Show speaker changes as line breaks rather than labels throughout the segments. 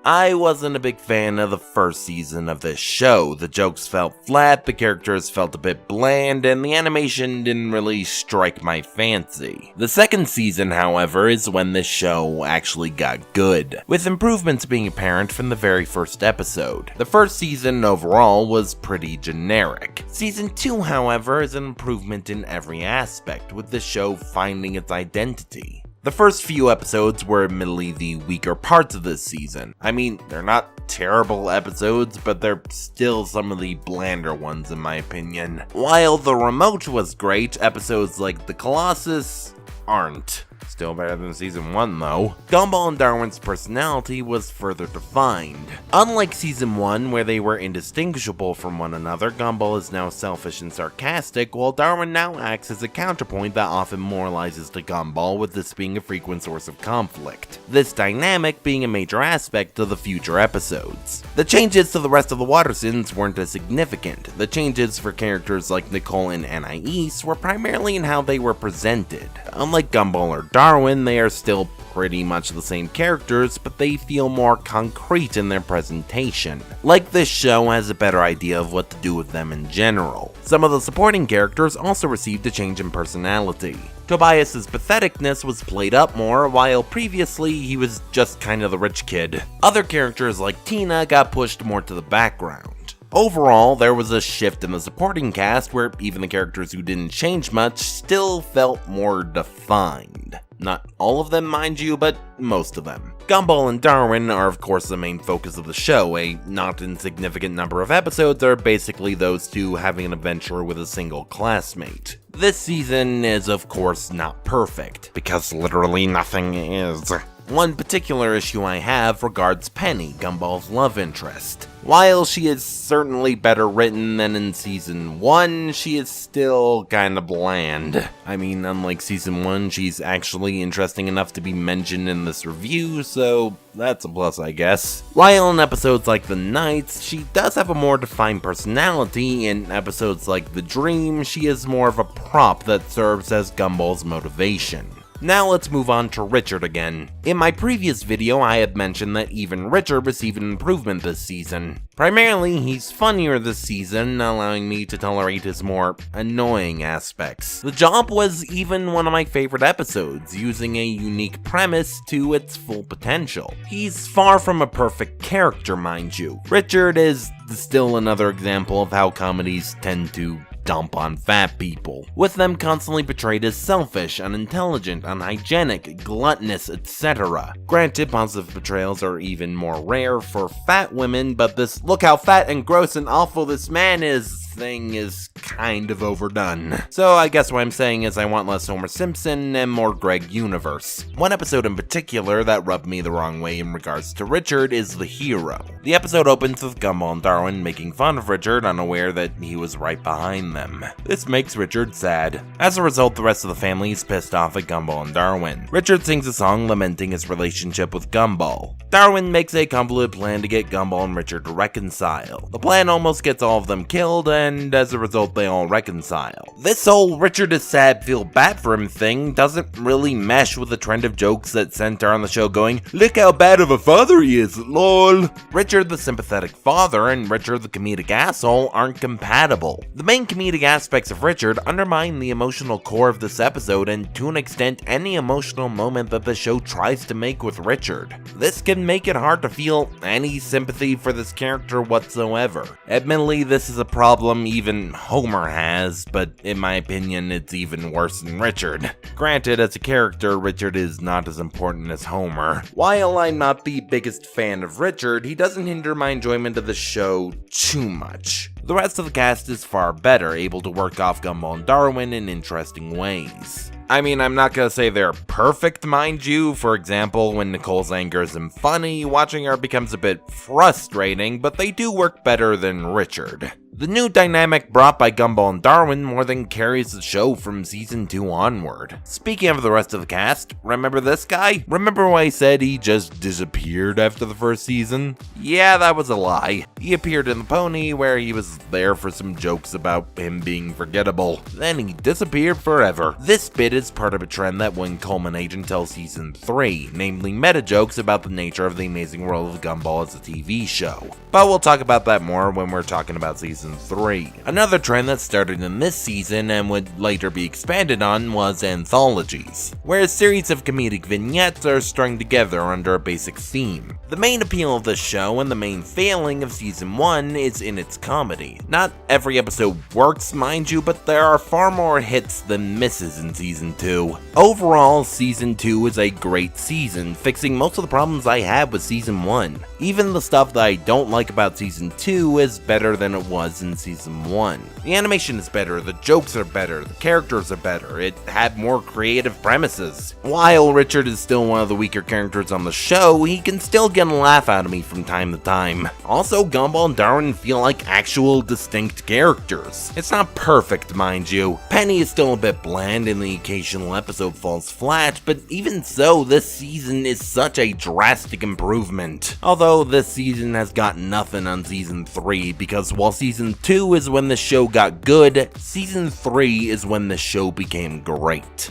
I wasn't a big fan of the first season of this show. The jokes felt flat, the characters felt a bit bland, and the animation didn't really strike my fancy. The second season, however, is when this show actually got good, with improvements being apparent from the very first episode. The first season overall was pretty generic. Season 2, however, is an improvement in every aspect, with the show finding its identity. The first few episodes were admittedly the weaker parts of this season. I mean, they're not terrible episodes, but they're still some of the blander ones in my opinion. While The Remote was great, episodes like The Colossus aren't. Still better than season 1 though. Gumball and Darwin's personality was further defined. Unlike season 1, where they were indistinguishable from one another, Gumball is now selfish and sarcastic, while Darwin now acts as a counterpoint that often moralizes to Gumball, with this being a frequent source of conflict. This dynamic being a major aspect of the future episodes. The changes to the rest of the Wattersons weren't as significant. The changes for characters like Nicole and Anais were primarily in how they were presented. Unlike Gumball or Darwin, they are still pretty much the same characters, but they feel more concrete in their presentation. Like this show has a better idea of what to do with them in general. Some of the supporting characters also received a change in personality. Tobias's patheticness was played up more, while previously he was just kind of the rich kid. Other characters like Tina got pushed more to the background. Overall, there was a shift in the supporting cast where even the characters who didn't change much still felt more defined. Not all of them, mind you, but most of them. Gumball and Darwin are of course the main focus of the show. A not insignificant number of episodes are basically those two having an adventure with a single classmate. This season is of course not perfect, because literally nothing is. One particular issue I have regards Penny, Gumball's love interest. While she is certainly better written than in season 1, she is still kinda bland. I mean, unlike season 1, she's actually interesting enough to be mentioned in this review, so that's a plus, I guess. While in episodes like The Nights, she does have a more defined personality. In episodes like The Dream, she is more of a prop that serves as Gumball's motivation. Now let's move on to Richard again. In my previous video, I had mentioned that even Richard received an improvement this season. Primarily, he's funnier this season, allowing me to tolerate his more annoying aspects. The Job was even one of my favorite episodes, using a unique premise to its full potential. He's far from a perfect character, mind you. Richard is still another example of how comedies tend to dump on fat people, with them constantly portrayed as selfish, unintelligent, unhygienic, gluttonous, etc. Granted, positive portrayals are even more rare for fat women, but this "look how fat and gross and awful this man is" thing is kind of overdone. So I guess what I'm saying is I want less Homer Simpson and more Greg Universe. One episode in particular that rubbed me the wrong way in regards to Richard is The Hero. The episode opens with Gumball and Darwin making fun of Richard, unaware that he was right behind them. This makes Richard sad. As a result, the rest of the family is pissed off at Gumball and Darwin. Richard sings a song lamenting his relationship with Gumball. Darwin makes a convoluted plan to get Gumball and Richard to reconcile. The plan almost gets all of them killed, and as a result they all reconcile. This whole Richard is sad, feel bad for him thing doesn't really mesh with the trend of jokes that center on the show going, "Look how bad of a father he is, lol." Richard the sympathetic father and Richard the comedic asshole aren't compatible. The main comedic aspects of Richard undermine the emotional core of this episode, and to an extent any emotional moment that the show tries to make with Richard. This can make it hard to feel any sympathy for this character whatsoever. Admittedly, this is a problem even Homer has, but in my opinion it's even worse than Richard. Granted, as a character, Richard is not as important as Homer. While I'm not the biggest fan of Richard, he doesn't hinder my enjoyment of the show too much. The rest of the cast is far better, able to work off Gumball and Darwin in interesting ways. I mean, I'm not gonna say they're perfect, mind you. For example, when Nicole's anger isn't funny, watching her becomes a bit frustrating, but they do work better than Richard. The new dynamic brought by Gumball and Darwin more than carries the show from season 2 onward. Speaking of the rest of the cast, remember this guy? Remember when I said he just disappeared after the first season? Yeah, that was a lie. He appeared in the Pony where he was there for some jokes about him being forgettable. Then he disappeared forever. This bit is part of a trend that wouldn't culminate until season 3, namely meta jokes about the nature of the amazing world of Gumball as a TV show. But we'll talk about that more when we're talking about season 3. Another trend that started in this season and would later be expanded on was anthologies, where a series of comedic vignettes are strung together under a basic theme. The main appeal of the show and the main failing of season 1 is in its comedy. Not every episode works, mind you, but there are far more hits than misses in season 2. Overall, season 2 is a great season, fixing most of the problems I had with season 1. Even the stuff that I don't like about season 2 is better than it was in season 1. The animation is better, the jokes are better, the characters are better, it had more creative premises. While Richard is still one of the weaker characters on the show, he can still get a laugh out of me from time to time. Also, Gumball and Darwin feel like actual distinct characters. It's not perfect, mind you. Penny is still a bit bland and the occasional episode falls flat, but even so, this season is such a drastic improvement. Although this season has got nothing on season 3, because while season 2 is when the show got good, season 3 is when the show became great.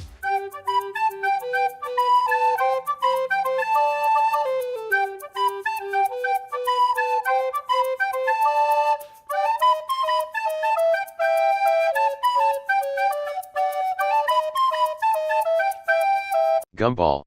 Gumball.